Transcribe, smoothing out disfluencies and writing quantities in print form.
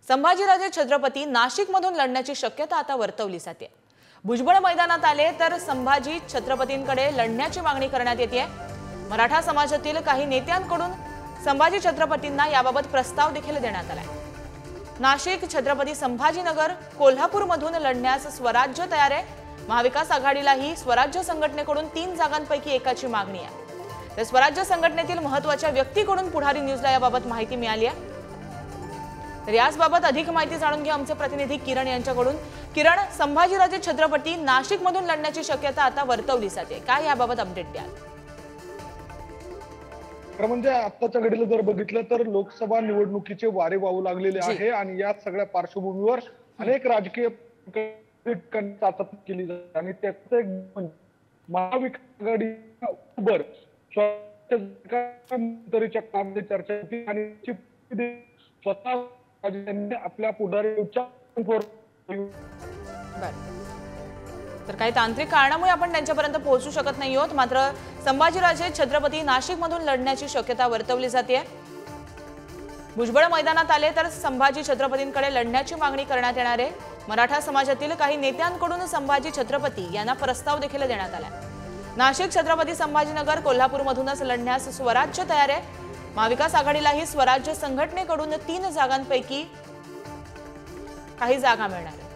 संभाजीराजे छत्रपती नाशिकमधून लढण्याची शक्यता आता वर्तवली जाते। भुजबळ मैदानात आले तर संभाजी छत्रपतींकडे लढण्याची मागणी करण्यात येते। मराठा समाजातील काही नेत्यांकडून संभाजी छत्रपतींना याबाबत प्रस्ताव देखील देण्यात आलाय। नाशिक, छत्रपती संभाजीनगर, कोल्हापूरमधून लढण्यास स्वराज्य तयार आहे। महाविकास आघाडीलाही स्वराज्य संघटनेकडून 3 जागांपैकी एकाची मागणी आहे। तर स्वराज्य संघटनेतील महत्त्वाच्या व्यक्तीकडून पुढारी न्यूजला याबाबत माहिती मिळाली आहे। तर याबाबत अधिक माहिती जाणून घेऊ आमचे प्रतिनिधी किरण यांच्याकडून। किरण, संभाजीराजे छत्रपती नाशिकमधून लढण्याची शक्यता आता वर्तवली जाते, काय याबाबत अपडेट द्याल? म्हणजे आताच्या घडीला जर बघितलं तर लोकसभा निवडणुकीचे वारे वाहू लागलेले आहे आणि या सगळ्या पार्श्वभूमीवर अनेक राजकीय चाचपणी केली जाते आणि त्याचं एक महाविकास आघाडीवर मंत्रीच्या कामाची चर्चा होती आणि स्वतः आपल्या पुढारीच्या तर काही तांत्रिक कारणामुळे आपण त्यांच्यापर्यंत पोहोचू शकत नाही आहोत। मात्र संभाजीराजे छत्रपती नाशिकमधून लढण्याची शक्यता वर्तवली जाते। भुजबळ मैदानात आले तर संभाजी छत्रपतींकडे लढण्याची मागणी करण्यात येणार आहे। मराठा समाजातील काही नेत्यांकडून संभाजी छत्रपती यांना प्रस्ताव देखील देण्यात आलाय। नाशिक, छत्रपती संभाजीनगर, कोल्हापूरमधूनच लढण्यास स्वराज्य तयार आहे। महाविकास आघाडीलाही स्वराज्य संघटनेकडून 3 जागांपैकी काही जागा मिळणार आहेत।